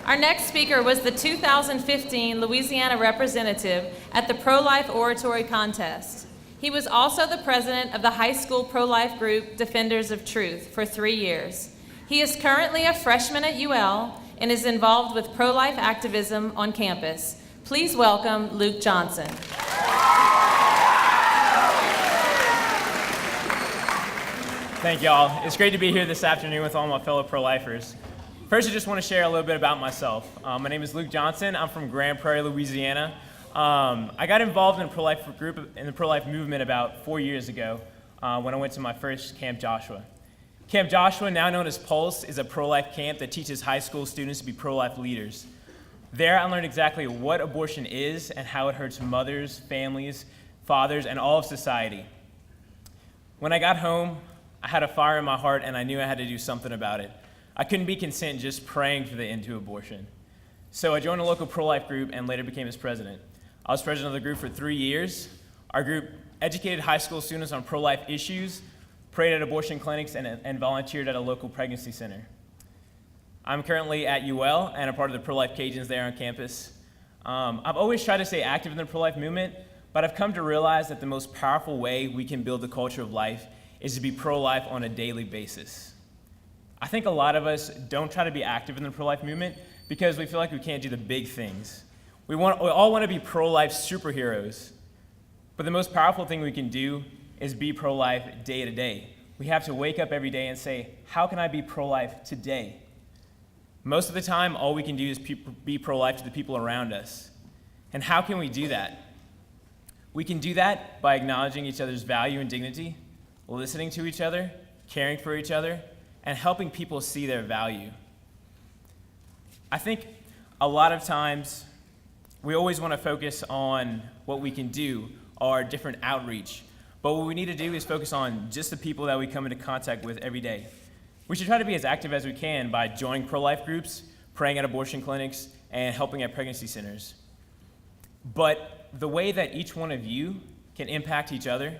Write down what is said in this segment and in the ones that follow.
Our next speaker was the 2015 Louisiana representative at the Pro-Life Oratory Contest. He was also the president of the high school pro-life group Defenders of Truth for 3 years. He is currently a freshman at UL and is involved with pro-life activism on campus. Please welcome Luke Johnson. Thank y'all. It's great to be here this afternoon with all my fellow pro-lifers. First, I just want to share a little bit about myself. My name is Luke Johnson. I'm from Grand Prairie, Louisiana. I got involved in the pro-life movement about 4 years ago when I went to my first Camp Joshua. Camp Joshua, now known as Pulse, is a pro-life camp that teaches high school students to be pro-life leaders. There, I learned exactly what abortion is and how it hurts mothers, families, fathers, and all of society. When I got home, I had a fire in my heart, and I knew I had to do something about it. I couldn't be content just praying for the end to abortion. So I joined a local pro-life group and later became its president. I was president of the group for 3 years. Our group educated high school students on pro-life issues, prayed at abortion clinics, and volunteered at a local pregnancy center. I'm currently at UL and a part of the pro-life Cajuns there on campus. I've always tried to stay active in the pro-life movement, but I've come to realize that the most powerful way we can build the culture of life is to be pro-life on a daily basis. I think a lot of us don't try to be active in the pro-life movement because we feel like we can't do the big things. We all want to be pro-life superheroes, but the most powerful thing we can do is be pro-life day to day. We have to wake up every day and say, how can I be pro-life today? Most of the time, all we can do is be pro-life to the people around us. And how can we do that? We can do that by acknowledging each other's value and dignity, listening to each other, caring for each other, and helping people see their value. I think a lot of times we always want to focus on what we can do or different outreach, but what we need to do is focus on just the people that we come into contact with every day. We should try to be as active as we can by joining pro-life groups, praying at abortion clinics, and helping at pregnancy centers. But the way that each one of you can impact each other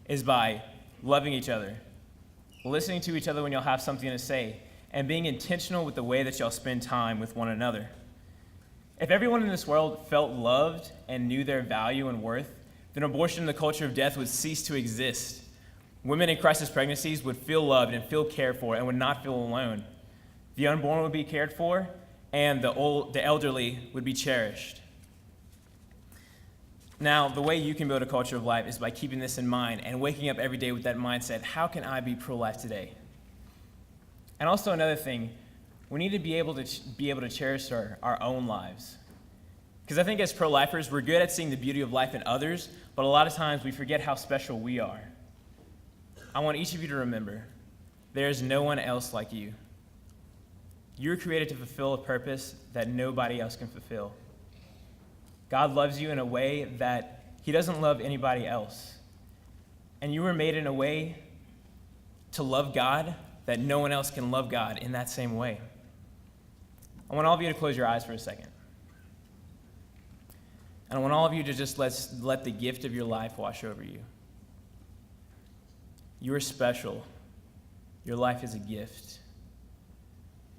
is by loving each other, listening to each other when y'all have something to say, and being intentional with the way that y'all spend time with one another. If everyone in this world felt loved and knew their value and worth, then abortion and the culture of death would cease to exist. Women in crisis pregnancies would feel loved and feel cared for and would not feel alone. The unborn would be cared for, and the elderly would be cherished. Now, the way you can build a culture of life is by keeping this in mind and waking up every day with that mindset, how can I be pro-life today? And also another thing, we need to be able to cherish our own lives. Because I think as pro-lifers, we're good at seeing the beauty of life in others, but a lot of times we forget how special we are. I want each of you to remember, there is no one else like you. You're created to fulfill a purpose that nobody else can fulfill. God loves you in a way that he doesn't love anybody else. And you were made in a way to love God that no one else can love God in that same way. I want all of you to close your eyes for a second. And I want all of you to just let the gift of your life wash over you. You are special. Your life is a gift.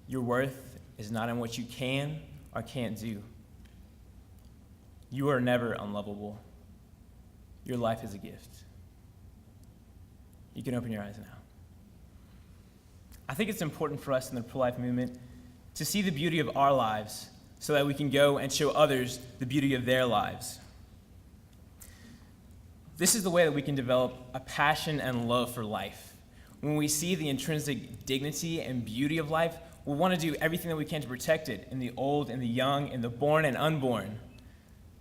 Your worth is not in what you can or can't do. You are never unlovable. Your life is a gift. You can open your eyes now. I think it's important for us in the pro-life movement to see the beauty of our lives so that we can go and show others the beauty of their lives. This is the way that we can develop a passion and love for life. When we see the intrinsic dignity and beauty of life, we want to do everything that we can to protect it in the old, in the young, in the born and unborn.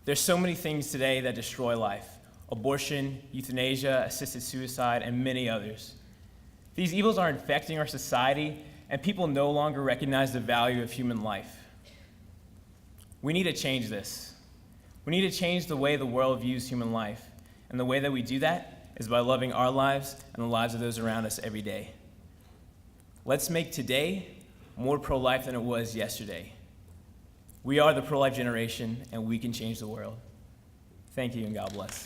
There's so many things today that destroy life: abortion, euthanasia, assisted suicide, and many others. These evils are infecting our society, and people no longer recognize the value of human life. We need to change this. We need to change the way the world views human life, and the way that we do that is by loving our lives and the lives of those around us every day. Let's make today more pro-life than it was yesterday. We are the pro-life generation, and we can change the world. Thank you, and God bless.